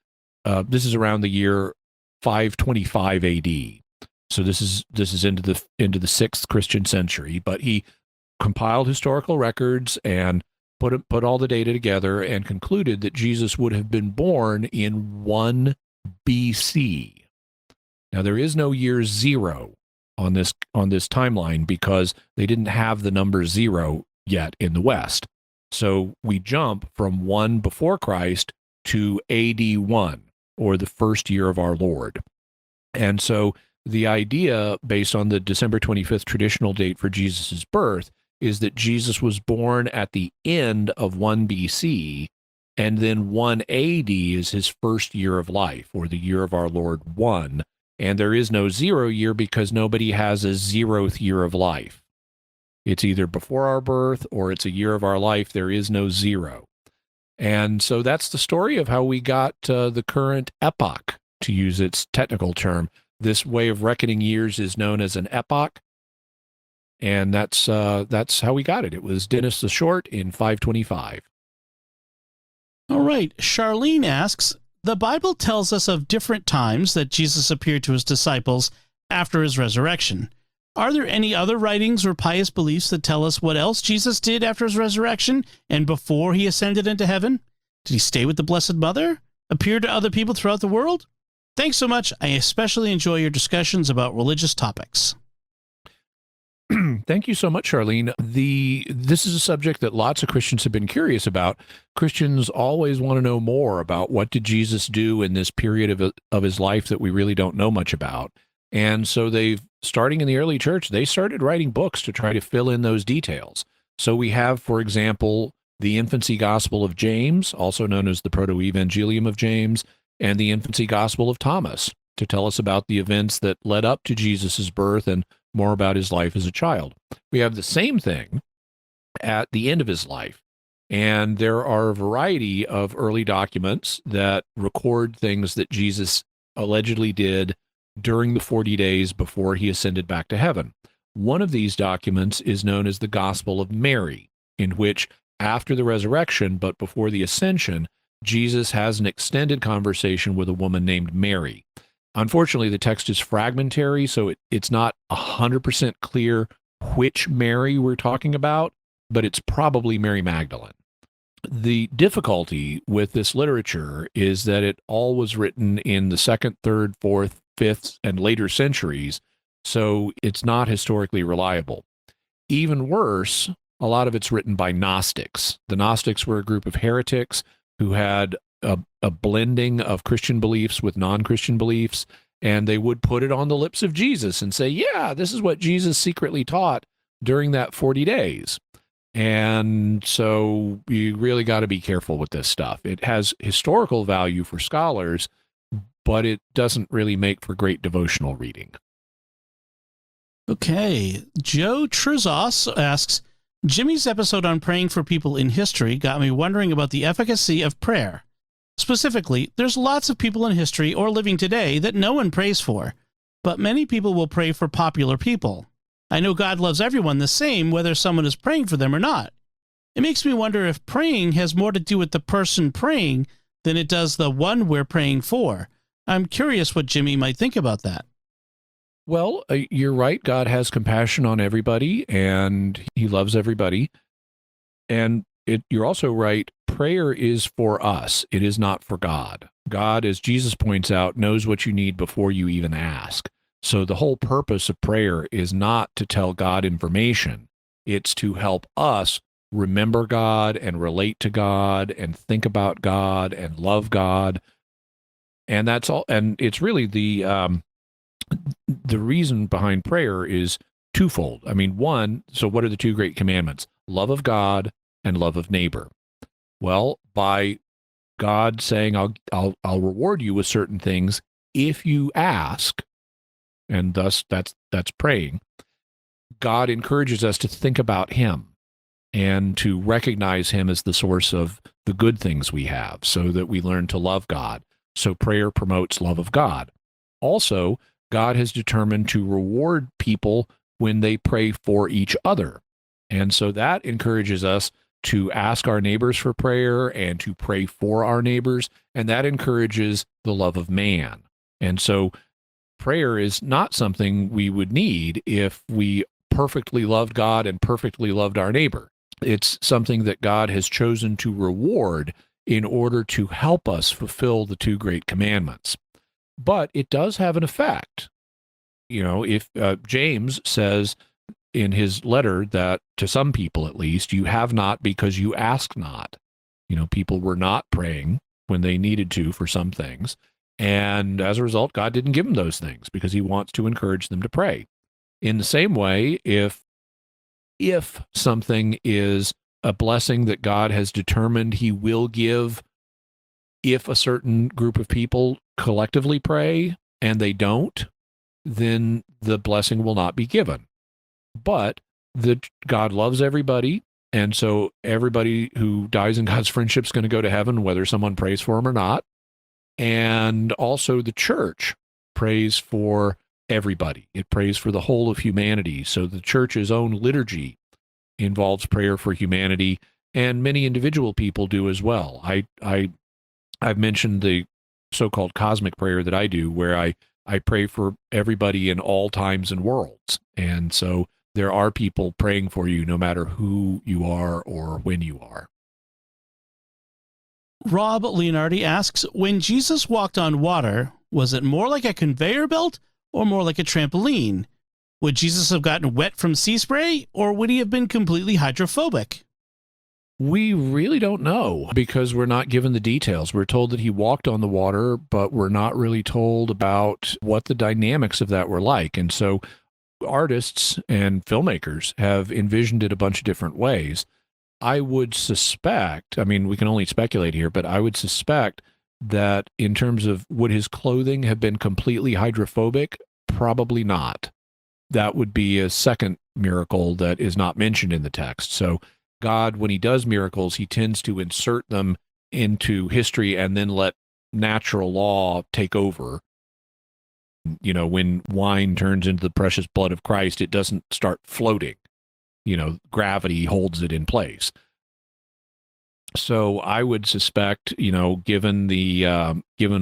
this is around the year 525 AD. So this is into the 6th Christian century. But he compiled historical records and put all the data together and concluded that Jesus would have been born in 1 BC. Now there is no year 0 on this timeline because they didn't have the number 0 yet in the West. So we jump from 1 before Christ to AD 1, or the first year of our Lord. And so the idea, based on the December 25th traditional date for Jesus' birth, is that Jesus was born at the end of 1 BC, and then 1 AD is his first year of life, or the year of our Lord 1. And there is no 0 year because nobody has a 0th year of life. It's either before our birth or it's a year of our life. There is no 0. And so that's the story of how we got the current epoch, to use its technical term. This way of reckoning years is known as an epoch. And that's how we got it. It was Dennis the Short in 525. All right. Charlene asks, the Bible tells us of different times that Jesus appeared to his disciples after his resurrection. Are there any other writings or pious beliefs that tell us what else Jesus did after his resurrection and before he ascended into heaven? Did he stay with the Blessed Mother? Appear to other people throughout the world? Thanks so much. I especially enjoy your discussions about religious topics. Thank you so much, Charlene. This is a subject that lots of Christians have been curious about. Christians always want to know more about what did Jesus do in this period of his life that we really don't know much about. And so starting in the early church, they started writing books to try to fill in those details. So we have, for example, the Infancy Gospel of James, also known as the Proto-Evangelium of James, and the Infancy Gospel of Thomas, to tell us about the events that led up to Jesus' birth and more about his life as a child. We have the same thing at the end of his life. And there are a variety of early documents that record things that Jesus allegedly did during the 40 days before he ascended back to heaven. One of these documents is known as the Gospel of Mary, in which, after the resurrection but before the ascension, Jesus has an extended conversation with a woman named Mary. Unfortunately, the text is fragmentary, so it's not 100% clear which Mary we're talking about, but it's probably Mary Magdalene. The difficulty with this literature is that it all was written in the 2nd, 3rd, 4th, 5th, and later centuries, so it's not historically reliable. Even worse, a lot of it's written by Gnostics. The Gnostics were a group of heretics who had a blending of Christian beliefs with non-Christian beliefs, and they would put it on the lips of Jesus and say, yeah, this is what Jesus secretly taught during that 40 days. And so you really got to be careful with this stuff. It has historical value for scholars, but it doesn't really make for great devotional reading. Okay. Joe Truzos asks, Jimmy's episode on praying for people in history got me wondering about the efficacy of prayer. Specifically, there's lots of people in history or living today that no one prays for, but many people will pray for popular people. I know God loves everyone the same, whether someone is praying for them or not. It makes me wonder if praying has more to do with the person praying than it does the one we're praying for. I'm curious what Jimmy might think about that. Well, you're right. God has compassion on everybody, and he loves everybody. And you're also right. Prayer is for us. It is not for God. God, as Jesus points out, knows what you need before you even ask. So the whole purpose of prayer is not to tell God information. It's to help us remember God and relate to God and think about God and love God. And that's all. And it's really the reason behind prayer is twofold. I mean, one, so what are the two great commandments? Love of God and love of neighbor. Well, by God saying, I'll reward you with certain things if you ask, and thus that's praying, God encourages us to think about him and to recognize him as the source of the good things we have so that we learn to love God. So prayer promotes love of God. Also, God has determined to reward people when they pray for each other. And so that encourages us to ask our neighbors for prayer and to pray for our neighbors, and that encourages the love of man. And so prayer is not something we would need if we perfectly loved God and perfectly loved our neighbor. It's something that God has chosen to reward in order to help us fulfill the two great commandments. But it does have an effect. You know, if James says in his letter that to some people, at least, you have not because you ask not. You know, people were not praying when they needed to for some things. And as a result, God didn't give them those things because he wants to encourage them to pray. In the same way, if something is a blessing that God has determined he will give if a certain group of people collectively pray and they don't, then the blessing will not be given. But God loves everybody, and so everybody who dies in God's friendship is going to go to heaven, whether someone prays for them or not. And also the church prays for everybody. It prays for the whole of humanity. So the church's own liturgy involves prayer for humanity, and many individual people do as well. I've mentioned the so-called cosmic prayer that I do, where I pray for everybody in all times and worlds. And so there are people praying for you no matter who you are or when you are. Rob Leonardi asks, when Jesus walked on water, was it more like a conveyor belt or more like a trampoline? Would Jesus have gotten wet from sea spray, or would he have been completely hydrophobic? We really don't know because we're not given the details. We're told that he walked on the water, but we're not really told about what the dynamics of that were like. And so artists and filmmakers have envisioned it a bunch of different ways. I would suspect, I mean, we can only speculate here, but I would suspect that in terms of would his clothing have been completely hydrophobic? Probably not. That would be a second miracle that is not mentioned in the text. So God, when he does miracles, he tends to insert them into history and then let natural law take over. You know, when wine turns into the precious blood of Christ, it doesn't start floating. You know, gravity holds it in place. So I would suspect, you know, given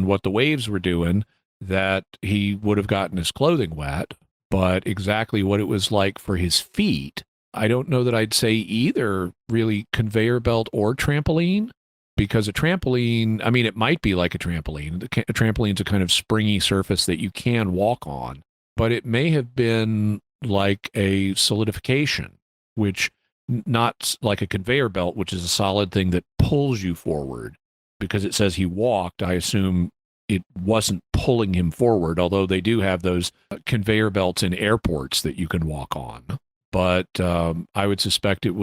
what the waves were doing, that he would have gotten his clothing wet. But exactly what it was like for his feet, I don't know that I'd say either really conveyor belt or trampoline, because a trampoline, I mean, it might be like a trampoline. A trampoline's a kind of springy surface that you can walk on, but it may have been like a solidification, which not like a conveyor belt, which is a solid thing that pulls you forward. Because it says he walked, I assume it wasn't pulling him forward, although they do have those conveyor belts in airports that you can walk on. But I would suspect it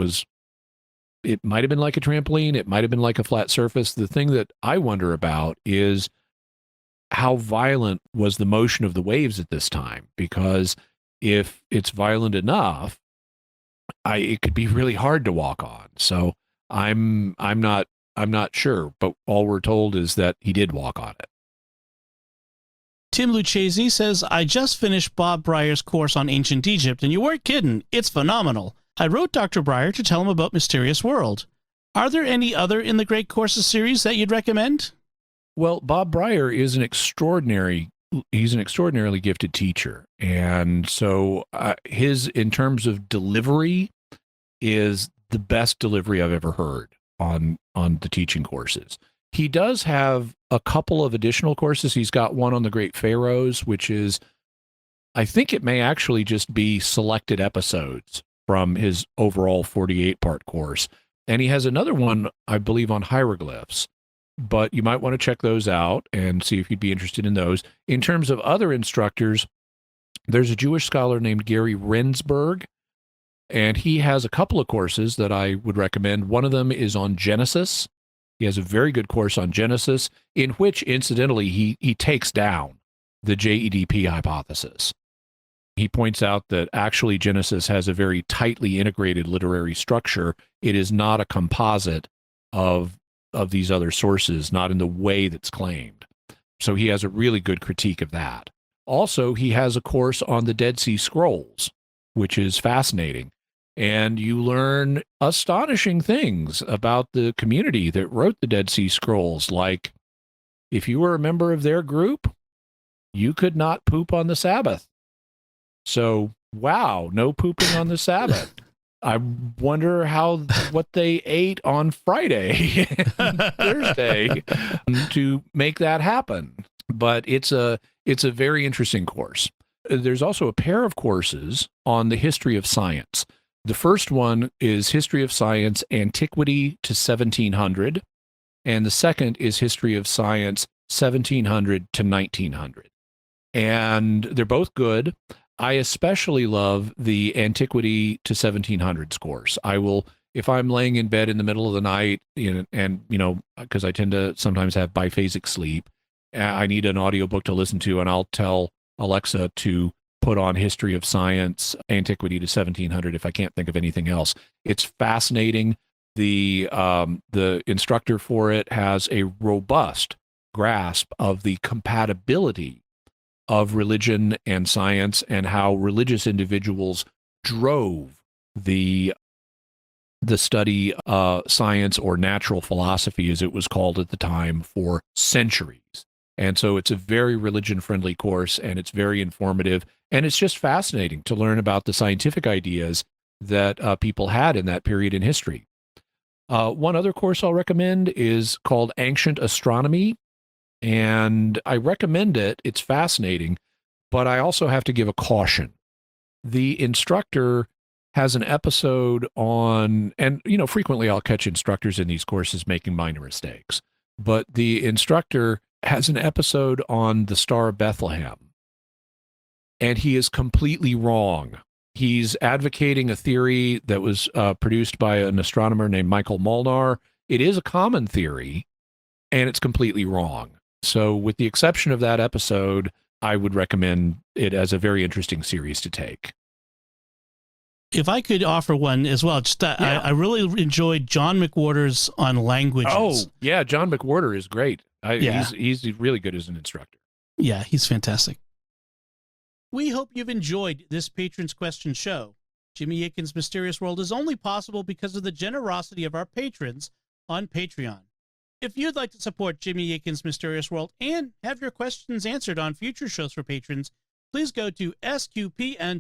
might have been like a trampoline. It might have been like a flat surface. The thing that I wonder about is how violent was the motion of the waves at this time? Because if it's violent enough, it could be really hard to walk on. So I'm not sure, but all we're told is that he did walk on it. Tim Lucchese says, I just finished Bob Breyer's course on ancient Egypt, and you weren't kidding. It's phenomenal. I wrote Dr. Breyer to tell him about Mysterious World. Are there any other In the Great Courses series that you'd recommend? Well, Bob Breyer is he's an extraordinarily gifted teacher. And so in terms of delivery, is the best delivery I've ever heard on the teaching courses. He does have a couple of additional courses. He's got one on the Great Pharaohs, which is, I think it may actually just be selected episodes from his overall 48-part course. And he has another one, I believe, on hieroglyphs. But you might want to check those out and see if you'd be interested in those. In terms of other instructors, there's a Jewish scholar named Gary Rensburg, and he has a couple of courses that I would recommend. One of them is on Genesis. He has a very good course on Genesis, in which, incidentally, he takes down the JEDP hypothesis. He points out that actually Genesis has a very tightly integrated literary structure. It is not a composite of these other sources, not in the way that's claimed. So he has a really good critique of that. Also, he has a course on the Dead Sea Scrolls, which is fascinating. And you learn astonishing things about the community that wrote the Dead Sea Scrolls. Like, if you were a member of their group, you could not poop on the Sabbath. So, wow, no pooping on the Sabbath. I wonder what they ate on Friday and Thursday to make that happen. But it's a very interesting course. There's also a pair of courses on the history of science. The first one is History of Science, Antiquity to 1700, and the second is History of Science, 1700 to 1900. And they're both good. I especially love the Antiquity to 1700s course. I will, if I'm laying in bed in the middle of the night, and because I tend to sometimes have biphasic sleep, I need an audiobook to listen to, and I'll tell Alexa to put on History of Science, Antiquity to 1700 if I can't think of anything else. It's fascinating. The instructor for it has a robust grasp of the compatibility of religion and science, and how religious individuals drove the study science, or natural philosophy as it was called at the time, for centuries. And so it's a very religion-friendly course, and it's very informative, and it's just fascinating to learn about the scientific ideas that people had in that period in history. One other course I'll recommend is called Ancient Astronomy, and I recommend it. It's fascinating, but I also have to give a caution. The instructor has an episode on, and frequently I'll catch instructors in these courses making minor mistakes, but the instructor has an episode on the Star of Bethlehem, and he is completely wrong. He's advocating a theory that was produced by an astronomer named Michael Molnar. It is a common theory, and it's completely wrong. So with the exception of that episode, I would recommend it as a very interesting series to take. If I could offer one as well, I really enjoyed John McWhorter's on languages. Oh, yeah, John McWhorter is great. He's really good as an instructor. Yeah, he's fantastic. We hope you've enjoyed this Patrons Question show. Jimmy Akin's Mysterious World is only possible because of the generosity of our patrons on Patreon. If you'd like to support Jimmy Akin's Mysterious World and have your questions answered on future shows for patrons, please go to sqpn.com/give.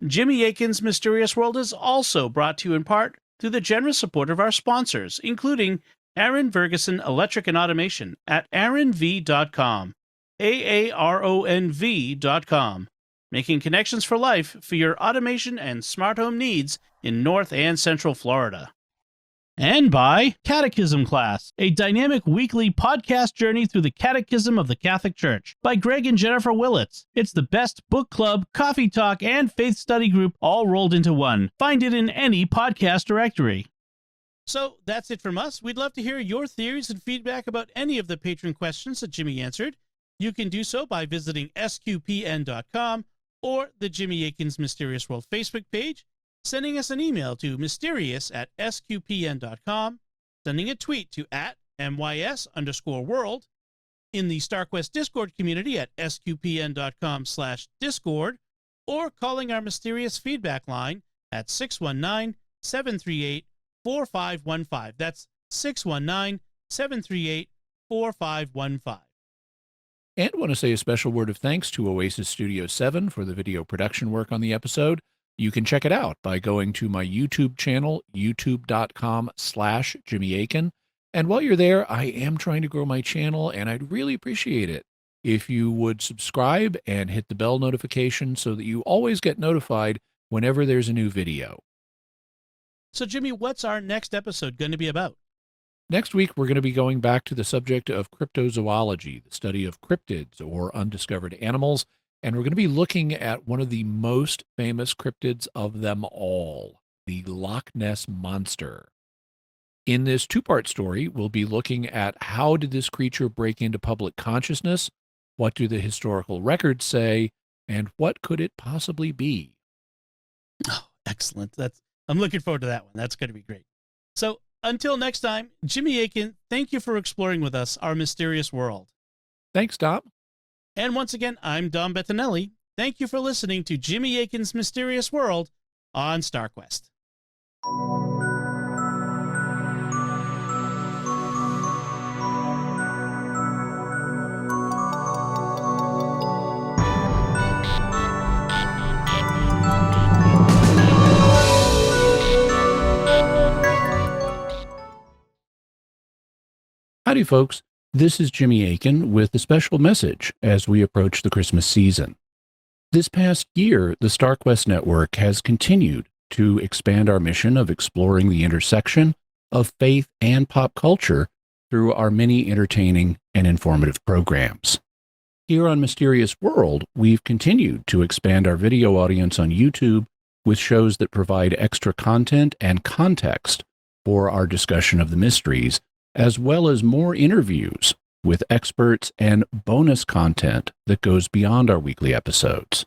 Jimmy Akin's Mysterious World is also brought to you in part through the generous support of our sponsors, including Aaron Ferguson Electric and Automation at aaronv.com, AARONV.com, making connections for life for your automation and smart home needs in North and Central Florida. And by Catechism Class, a dynamic weekly podcast journey through the Catechism of the Catholic Church by Greg and Jennifer Willits. It's the best book club, coffee talk, and faith study group all rolled into one. Find it in any podcast directory. So that's it from us. We'd love to hear your theories and feedback about any of the patron questions that Jimmy answered. You can do so by visiting sqpn.com or the Jimmy Akin's Mysterious World Facebook page, sending us an email to mysterious@sqpn.com, sending a tweet to @MYS_world, in the StarQuest Discord community at sqpn.com/discord, or calling our mysterious feedback line at 619-738-4515. That's 619-738-4515. And want to say a special word of thanks to Oasis Studio 7 for the video production work on the episode. You can check it out by going to my YouTube channel, youtube.com/Jimmy Akin. And while you're there, I am trying to grow my channel, and I'd really appreciate it if you would subscribe and hit the bell notification so that you always get notified whenever there's a new video. So, Jimmy, what's our next episode going to be about? Next week, we're going to be going back to the subject of cryptozoology, the study of cryptids or undiscovered animals, and we're going to be looking at one of the most famous cryptids of them all, the Loch Ness Monster. In this two-part story, we'll be looking at how did this creature break into public consciousness, what do the historical records say, and what could it possibly be? Oh, excellent. I'm looking forward to that one. That's going to be great. So, until next time, Jimmy Akin, thank you for exploring with us our mysterious world. Thanks, Dom. And once again, I'm Dom Bettinelli. Thank you for listening to Jimmy Akin's Mysterious World on StarQuest. Howdy, folks. This is Jimmy Akin with a special message as we approach the Christmas season. This past year, the StarQuest Network has continued to expand our mission of exploring the intersection of faith and pop culture through our many entertaining and informative programs. Here on Mysterious World, we've continued to expand our video audience on YouTube with shows that provide extra content and context for our discussion of the mysteries, as well as more interviews with experts and bonus content that goes beyond our weekly episodes.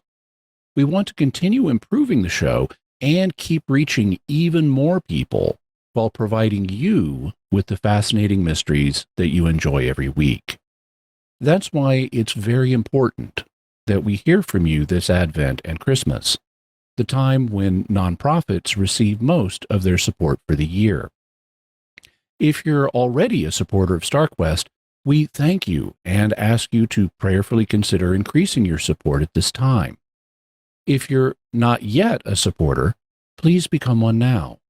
We want to continue improving the show and keep reaching even more people while providing you with the fascinating mysteries that you enjoy every week. That's why it's very important that we hear from you this Advent and Christmas, the time when nonprofits receive most of their support for the year. If you're already a supporter of StarQuest, we thank you and ask you to prayerfully consider increasing your support at this time. If you're not yet a supporter, please become one now.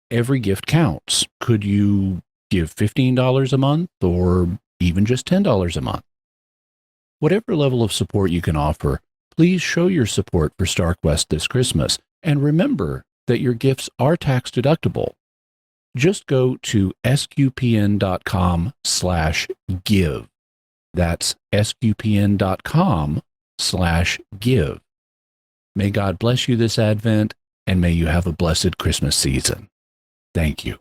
Every gift counts. Could you give $15 a month or even just $10 a month? Whatever level of support you can offer, please show your support for StarQuest this Christmas, and remember that your gifts are tax deductible. Just go to sqpn.com/give. That's sqpn.com/give. May God bless you this Advent, and may you have a blessed Christmas season. Thank you.